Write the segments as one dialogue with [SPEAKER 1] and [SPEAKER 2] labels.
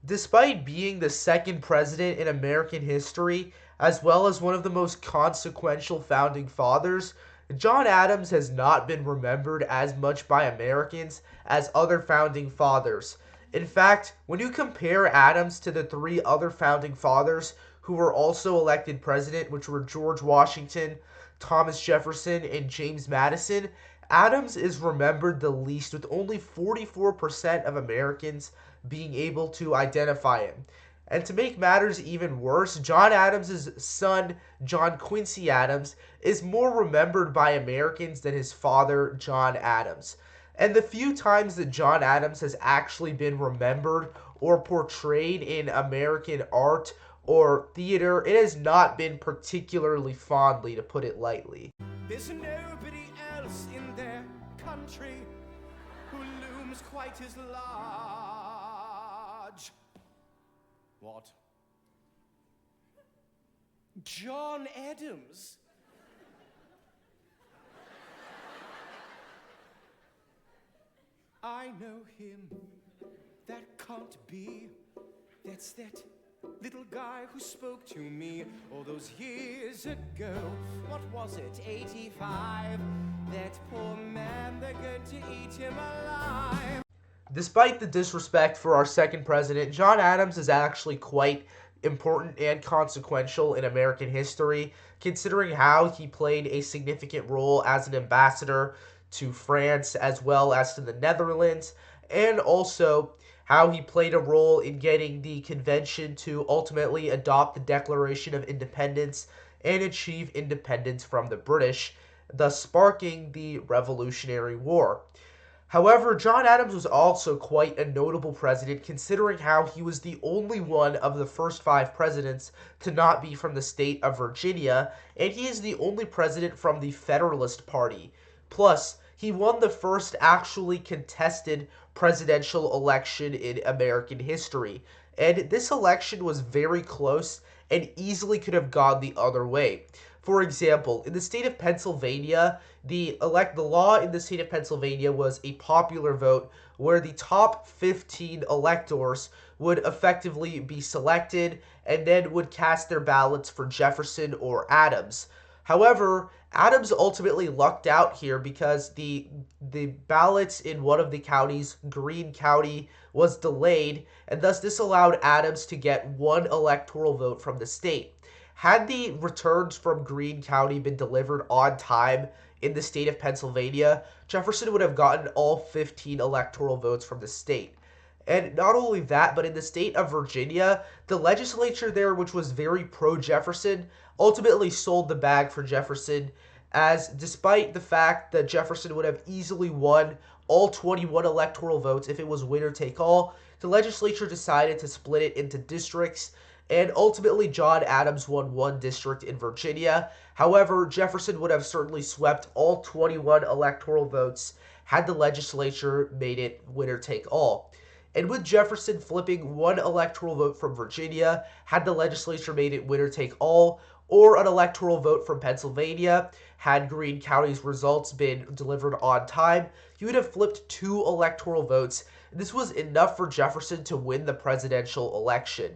[SPEAKER 1] Despite being the second president in American history, as well as one of the most consequential founding fathers, John Adams has not been remembered as much by Americans as other founding fathers. In fact, when you compare Adams to the three other founding fathers who were also elected president, which were George Washington, Thomas Jefferson, and James Madison, Adams is remembered the least, with only 44% of Americans being able to identify him. And to make matters even worse, John Adams' son, John Quincy Adams, is more remembered by Americans than his father, John Adams. And the few times that John Adams has actually been remembered or portrayed in American art or theater, it has not been particularly fondly, to put it lightly.
[SPEAKER 2] There's nobody else in their country who looms quite as large. What? John Adams? I know him. That can't be. That's that little guy who spoke to me all those years ago. What was it, 85? That poor man, they're going to eat him alive.
[SPEAKER 1] Despite the disrespect for our second president, John Adams is actually quite important and consequential in American history, considering how he played a significant role as an ambassador to France as well as to the Netherlands, and also how he played a role in getting the convention to ultimately adopt the Declaration of Independence and achieve independence from the British, thus sparking the Revolutionary War. However, John Adams was also quite a notable president, considering how he was the only one of the first five presidents to not be from the state of Virginia, and he is the only president from the Federalist Party. Plus, he won the first actually contested presidential election in American history, and this election was very close and easily could have gone the other way. For example, in the state of Pennsylvania, the law in the state of Pennsylvania was a popular vote where the top 15 electors would effectively be selected and then would cast their ballots for Jefferson or Adams. However, Adams ultimately lucked out here because the ballots in one of the counties, Greene County, was delayed, and thus this allowed Adams to get one electoral vote from the state. Had the returns from Greene County been delivered on time in the state of Pennsylvania, Jefferson would have gotten all 15 electoral votes from the state. And not only that, but in the state of Virginia, the legislature there, which was very pro-Jefferson, ultimately sold the bag for Jefferson, as despite the fact that Jefferson would have easily won all 21 electoral votes if it was winner take all, the legislature decided to split it into districts, and ultimately John Adams won one district in Virginia. However, Jefferson would have certainly swept all 21 electoral votes had the legislature made it winner take all. And with Jefferson flipping one electoral vote from Virginia, had the legislature made it winner take all, or an electoral vote from Pennsylvania, had Greene County's results been delivered on time, he would have flipped two electoral votes. This was enough for Jefferson to win the presidential election.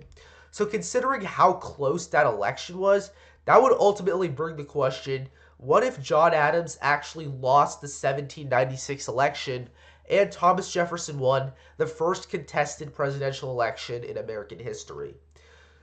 [SPEAKER 1] So considering how close that election was, that would ultimately bring the question, what if John Adams actually lost the 1796 election and Thomas Jefferson won the first contested presidential election in American history?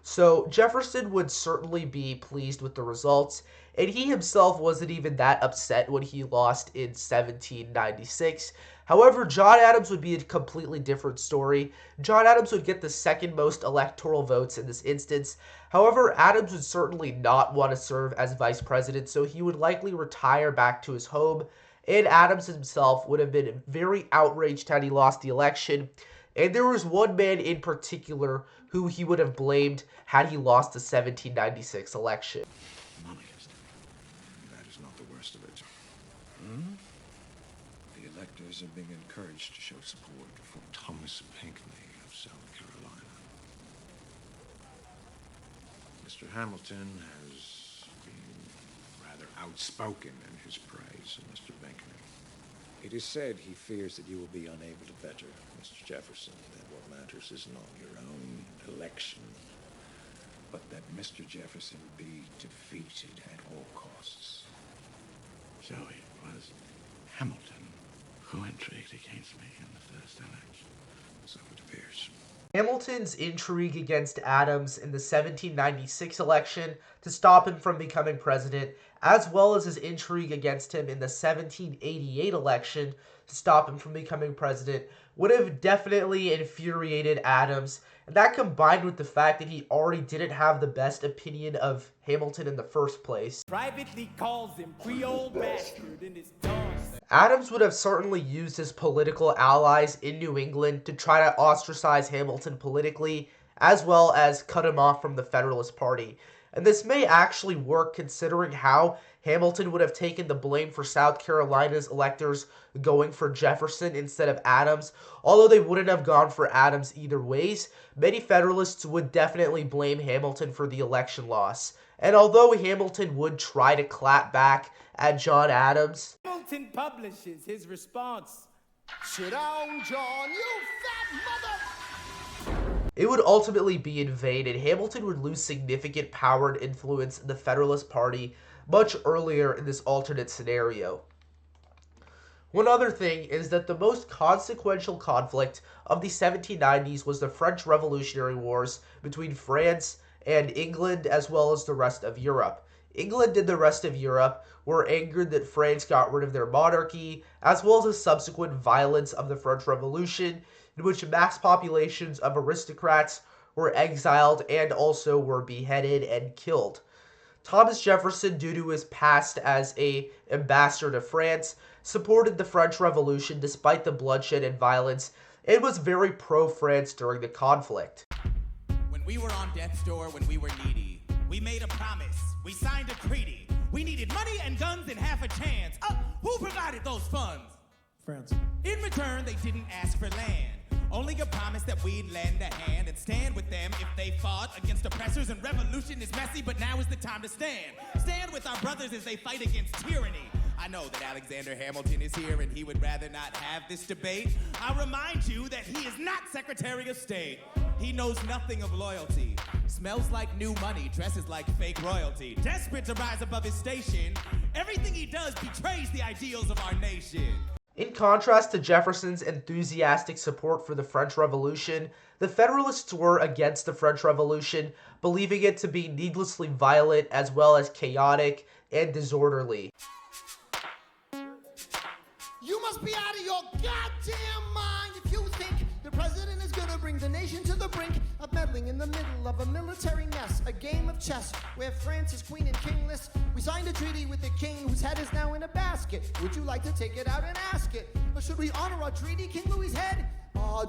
[SPEAKER 1] So Jefferson would certainly be pleased with the results, and he himself wasn't even that upset when he lost in 1796. However, John Adams would be a completely different story. John Adams would get the second most electoral votes in this instance. However, Adams would certainly not want to serve as vice president, so he would likely retire back to his home, and Adams himself would have been very outraged had he lost the election. And there was one man in particular who he would have blamed had he lost the 1796 election.
[SPEAKER 3] Monarchist. That is not the worst of it. The electors are being encouraged to show support for Thomas Pinckney of South Carolina. Mr. Hamilton has been rather outspoken in his praise of Mr. Pinckney. It is said he fears that you will be unable to better Mr. Jefferson, that what matters is not your own election, but that Mr. Jefferson be defeated at all costs. So it was Hamilton who intrigued against me in the first election. So it appears.
[SPEAKER 1] Hamilton's intrigue against Adams in the 1796 election to stop him from becoming president, as well as his intrigue against him in the 1788 election to stop him from becoming president, would have definitely infuriated Adams. And that combined with the fact that he already didn't have the best opinion of Hamilton in the first place.
[SPEAKER 2] Privately calls him Creole bastard in his tongue.
[SPEAKER 1] Adams would have certainly used his political allies in New England to try to ostracize Hamilton politically, as well as cut him off from the Federalist Party. And this may actually work considering how Hamilton would have taken the blame for South Carolina's electors going for Jefferson instead of Adams. Although they wouldn't have gone for Adams either ways, many Federalists would definitely blame Hamilton for the election loss. And although Hamilton would try to clap back at John Adams,
[SPEAKER 2] Hamilton publishes his response. Sit down, John, you fat mother!
[SPEAKER 1] it would ultimately be in vain, and Hamilton would lose significant power and influence in the Federalist Party much earlier in this alternate scenario. One other thing is that the most consequential conflict of the 1790s was the French Revolutionary Wars between France and England, as well as the rest of Europe. England and the rest of Europe were angered that France got rid of their monarchy, as well as the subsequent violence of the French Revolution, in which mass populations of aristocrats were exiled and also were beheaded and killed. Thomas Jefferson, due to his past as an ambassador to France, supported the French Revolution despite the bloodshed and violence, and was very pro-France during the conflict.
[SPEAKER 4] When we were on death's door, when we were needy, we made a promise. We signed a treaty. We needed money and guns and half a chance. Who provided those funds?
[SPEAKER 2] France.
[SPEAKER 4] In return, they didn't ask for land. Only a promise that we'd lend a hand and stand with them if they fought against oppressors. And revolution is messy, but now is the time to stand. Stand with our brothers as they fight against tyranny. I know that Alexander Hamilton is here and he would rather not have this debate. I'll remind you that he is not Secretary of State. He knows nothing of loyalty. Smells like new money, dresses like fake royalty. Desperate to rise above his station, everything he does betrays the ideals of our nation.
[SPEAKER 1] In contrast to Jefferson's enthusiastic support for the French Revolution, the Federalists were against the French Revolution, believing it to be needlessly violent as well as chaotic and disorderly.
[SPEAKER 5] You must be out of your goddamn mind if you think the president is gonna bring the nation to the brink of meddling in the middle of a military mess, a game of chess where France is queen and kingless. We signed a treaty with the king whose head is now in a basket. Would you like to take it out and ask it? Or should we honor our treaty, King Louis's head?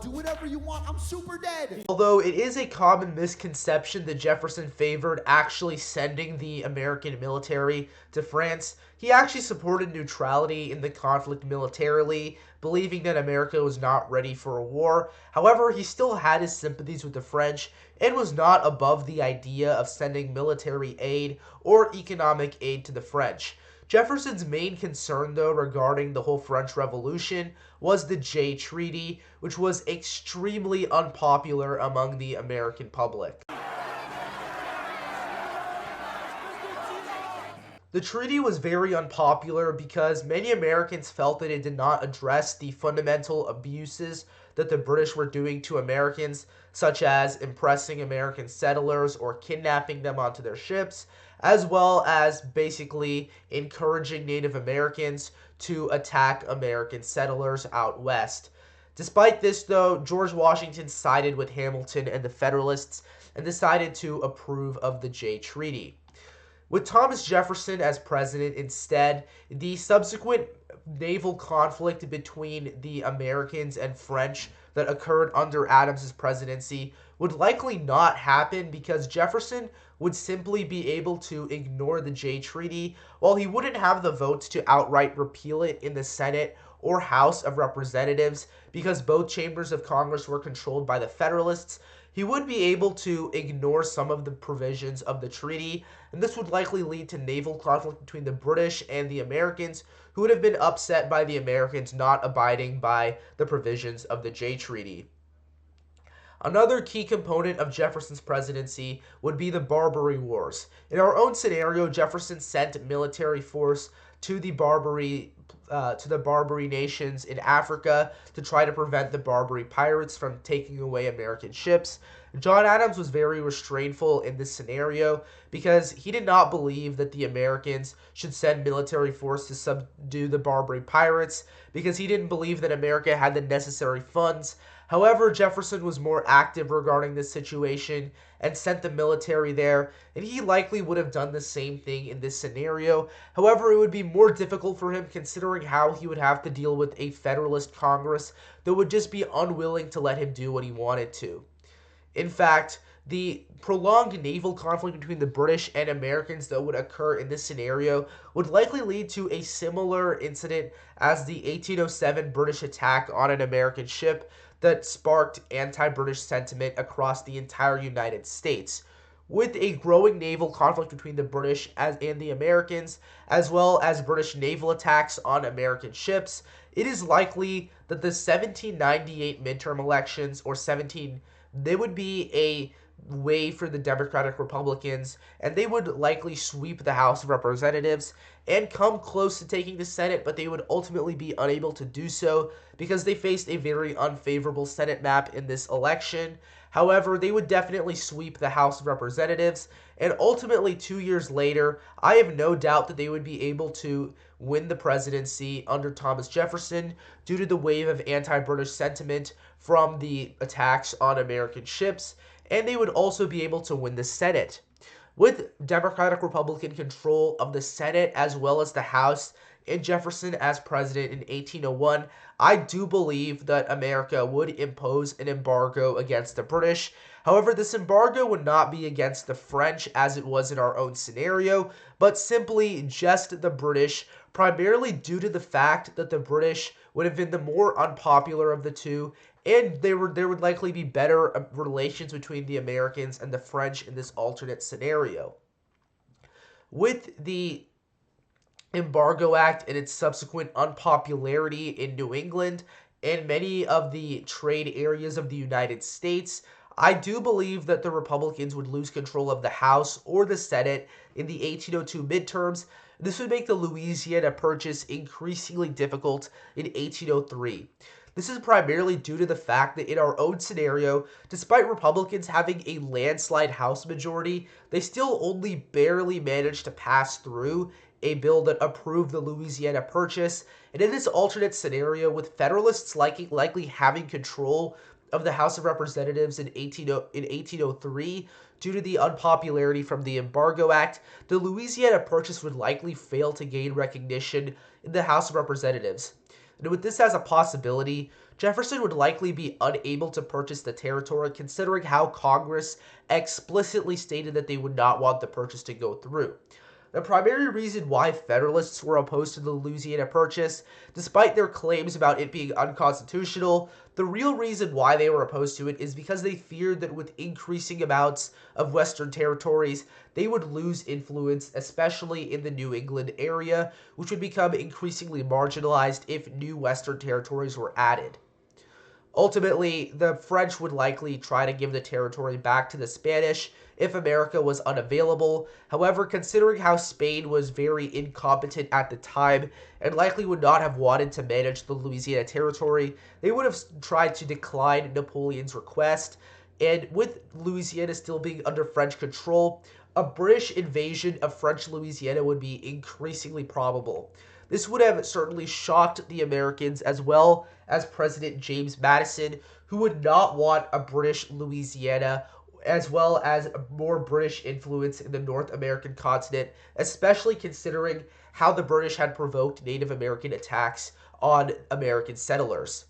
[SPEAKER 5] Do whatever you want, I'm super dead.
[SPEAKER 1] Although it is a common misconception that Jefferson favored actually sending the American military to France, he actually supported neutrality in the conflict militarily, believing that America was not ready for a war. However, he still had his sympathies with the French and was not above the idea of sending military aid or economic aid to the French. Jefferson's main concern, though, regarding the whole French Revolution was the Jay Treaty, which was extremely unpopular among the American public. The treaty was very unpopular because many Americans felt that it did not address the fundamental abuses that the British were doing to Americans, such as impressing American settlers or kidnapping them onto their ships, as well as basically encouraging Native Americans to attack American settlers out west. Despite this, though, George Washington sided with Hamilton and the Federalists and decided to approve of the Jay Treaty. With Thomas Jefferson as president instead, the subsequent naval conflict between the Americans and French that occurred under Adams's presidency would likely not happen because Jefferson would simply be able to ignore the Jay Treaty, while he wouldn't have the votes to outright repeal it in the Senate or House of Representatives because both chambers of Congress were controlled by the Federalists. He would be able to ignore some of the provisions of the treaty, and this would likely lead to naval conflict between the British and the Americans, who would have been upset by the Americans not abiding by the provisions of the Jay Treaty. Another key component of Jefferson's presidency would be the Barbary Wars. In our own scenario, Jefferson sent military force to the Barbary nations in Africa to try to prevent the Barbary pirates from taking away American ships. John Adams was very restrainful in this scenario because he did not believe that the Americans should send military force to subdue the Barbary pirates because he didn't believe that America had the necessary funds. However, Jefferson was more active regarding this situation and sent the military there, and he likely would have done the same thing in this scenario. However, it would be more difficult for him considering how he would have to deal with a Federalist Congress that would just be unwilling to let him do what he wanted to. In fact, the prolonged naval conflict between the British and Americans that would occur in this scenario would likely lead to a similar incident as the 1807 British attack on an American ship that sparked anti-British sentiment across the entire United States. With a growing naval conflict between the British and the Americans, as well as British naval attacks on American ships, it is likely that the 1798 midterm elections, they would be a way for the Democratic Republicans, and they would likely sweep the House of Representatives and come close to taking the Senate, but they would ultimately be unable to do so because they faced a very unfavorable Senate map in this election. However, they would definitely sweep the House of Representatives, and ultimately 2 years later, I have no doubt that they would be able to win the presidency under Thomas Jefferson due to the wave of anti-British sentiment from the attacks on American ships, and they would also be able to win the Senate. With Democratic Republican control of the Senate as well as the House and Jefferson as president in 1801, I do believe that America would impose an embargo against the British. However, this embargo would not be against the French as it was in our own scenario, but simply just the British, primarily due to the fact that the British would have been the more unpopular of the two, and there would likely be better relations between the Americans and the French in this alternate scenario. With the Embargo Act and its subsequent unpopularity in New England and many of the trade areas of the United States, I do believe that the Republicans would lose control of the House or the Senate in the 1802 midterms. This would make the Louisiana Purchase increasingly difficult in 1803. This is primarily due to the fact that in our own scenario, despite Republicans having a landslide House majority, they still only barely managed to pass through a bill that approved the Louisiana Purchase. And in this alternate scenario, with Federalists likely having control of the House of Representatives in 1803 due to the unpopularity from the Embargo Act, the Louisiana Purchase would likely fail to gain recognition in the House of Representatives. And with this as a possibility, Jefferson would likely be unable to purchase the territory considering how Congress explicitly stated that they would not want the purchase to go through. The primary reason why Federalists were opposed to the Louisiana Purchase, despite their claims about it being unconstitutional, the real reason why they were opposed to it is because they feared that with increasing amounts of Western territories, they would lose influence, especially in the New England area, which would become increasingly marginalized if new Western territories were added. Ultimately, the French would likely try to give the territory back to the Spanish if America was unavailable. However, considering how Spain was very incompetent at the time and likely would not have wanted to manage the Louisiana territory, they would have tried to decline Napoleon's request. And with Louisiana still being under French control, a British invasion of French Louisiana would be increasingly probable. This would have certainly shocked the Americans as well as President James Madison, who would not want a British Louisiana as well as more British influence in the North American continent, especially considering how the British had provoked Native American attacks on American settlers.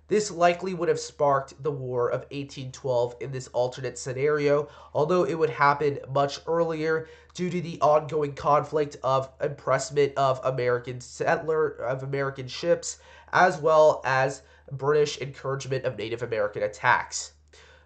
[SPEAKER 1] This likely would have sparked the War of 1812 in this alternate scenario, although it would happen much earlier due to the ongoing conflict of impressment of American ships, as well as British encouragement of Native American attacks.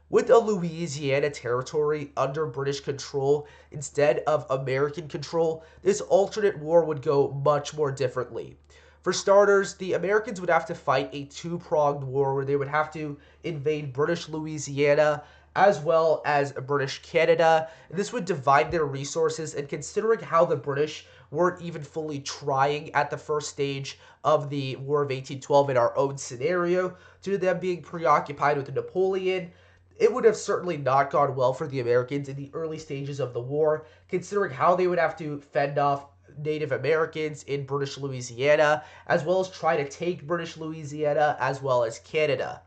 [SPEAKER 1] With a Louisiana territory under British control instead of American control, this alternate war would go much more differently. For starters, the Americans would have to fight a two-pronged war where they would have to invade British Louisiana as well as British Canada. And this would divide their resources, and considering how the British weren't even fully trying at the first stage of the War of 1812 in our own scenario, due to them being preoccupied with Napoleon, it would have certainly not gone well for the Americans in the early stages of the war, considering how they would have to fend off Native Americans in British Louisiana, as well as try to take British Louisiana, as well as Canada.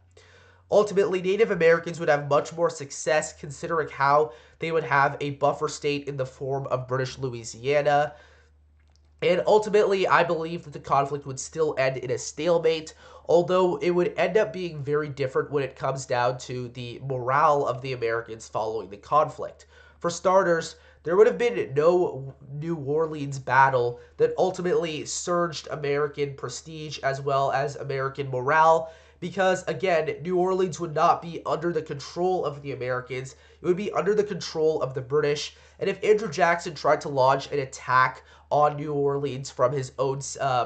[SPEAKER 1] Ultimately, Native Americans would have much more success considering how they would have a buffer state in the form of British Louisiana. And ultimately, I believe that the conflict would still end in a stalemate, although it would end up being very different when it comes down to the morale of the Americans following the conflict. For starters, there would have been no New Orleans battle that ultimately surged American prestige as well as American morale, because again, New Orleans would not be under the control of the Americans, it would be under the control of the British. And if Andrew Jackson tried to launch an attack on New Orleans from his own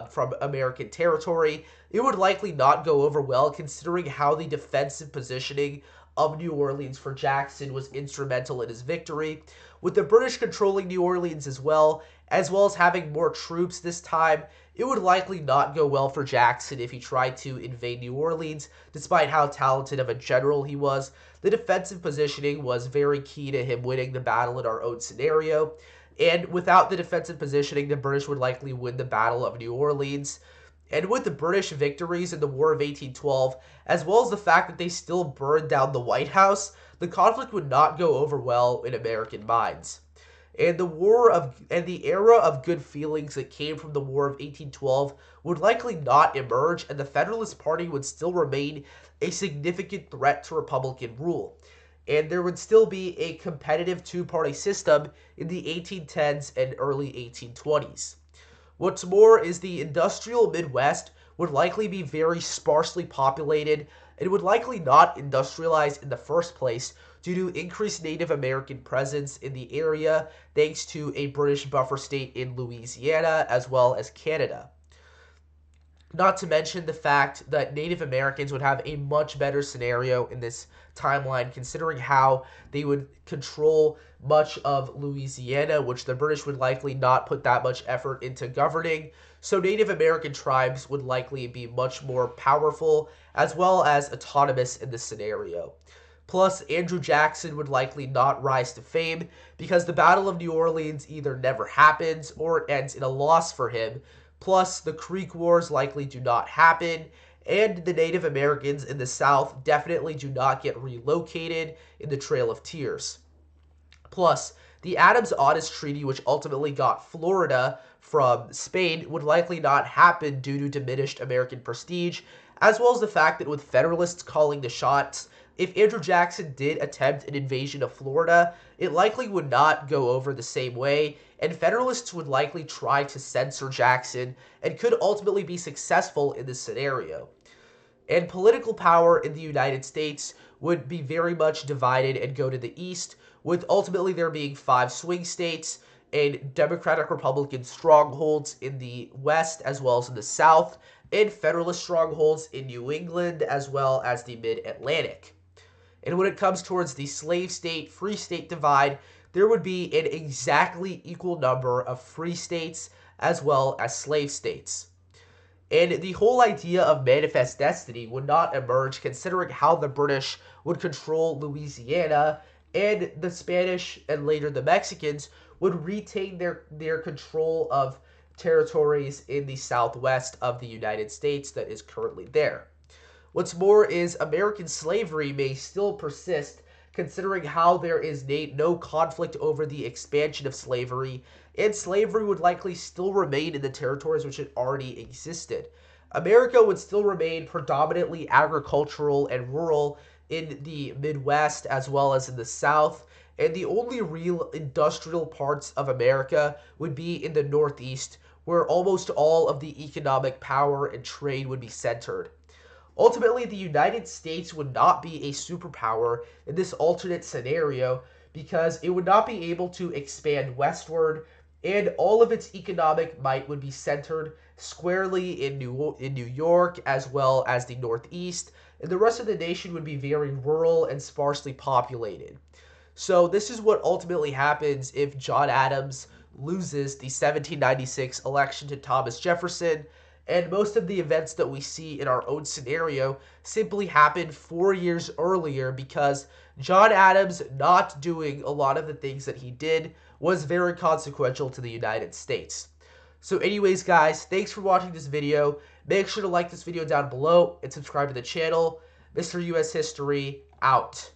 [SPEAKER 1] from American territory, it would likely not go over well, considering how the defensive positioning of New Orleans for Jackson was instrumental in his victory. With the British controlling New Orleans as well as having more troops this time, it would likely not go well for Jackson if he tried to invade New Orleans, despite how talented of a general he was. The defensive positioning was very key to him winning the battle in our own scenario, and without the defensive positioning, the British would likely win the Battle of New Orleans. And with the British victories in the War of 1812, as well as the fact that they still burned down the White House, the conflict would not go over well in American minds. And the era of good feelings that came from the War of 1812 would likely not emerge, and the Federalist Party would still remain a significant threat to Republican rule. And there would still be a competitive two-party system in the 1810s and early 1820s. What's more is the industrial Midwest would likely be very sparsely populated and would likely not industrialize in the first place due to increased Native American presence in the area thanks to a British buffer state in Louisiana as well as Canada. Not to mention the fact that Native Americans would have a much better scenario in this timeline, considering how they would control much of Louisiana, which the British would likely not put that much effort into governing. So Native American tribes would likely be much more powerful as well as autonomous in this scenario. Plus, Andrew Jackson would likely not rise to fame because the Battle of New Orleans either never happens or it ends in a loss for him. Plus, the Creek Wars likely do not happen, and the Native Americans in the South definitely do not get relocated in the Trail of Tears. Plus, the Adams-Otis Treaty, which ultimately got Florida from Spain, would likely not happen due to diminished American prestige, as well as the fact that with Federalists calling the shots, if Andrew Jackson did attempt an invasion of Florida, it likely would not go over the same way, and Federalists would likely try to censor Jackson and could ultimately be successful in this scenario. And political power in the United States would be very much divided and go to the east, with ultimately there being 5 swing states and Democratic-Republican strongholds in the west as well as in the south, and Federalist strongholds in New England as well as the mid-Atlantic. And when it comes towards the slave state, free state divide, there would be an exactly equal number of free states as well as slave states. And the whole idea of manifest destiny would not emerge considering how the British would control Louisiana, and the Spanish and later the Mexicans would retain their control of territories in the southwest of the United States that is currently there. What's more is American slavery may still persist considering how there is no conflict over the expansion of slavery, and slavery would likely still remain in the territories which had already existed. America would still remain predominantly agricultural and rural in the Midwest as well as in the South, and the only real industrial parts of America would be in the Northeast, where almost all of the economic power and trade would be centered. Ultimately, the United States would not be a superpower in this alternate scenario because it would not be able to expand westward, and all of its economic might would be centered squarely in New York as well as the Northeast, and the rest of the nation would be very rural and sparsely populated. So this is what ultimately happens if John Adams loses the 1796 election to Thomas Jefferson, and most of the events that we see in our own scenario simply happened 4 years earlier because John Adams not doing a lot of the things that he did was very consequential to the United States. So anyways, guys, thanks for watching this video. Make sure to like this video down below and subscribe to the channel. Mr. US History, out.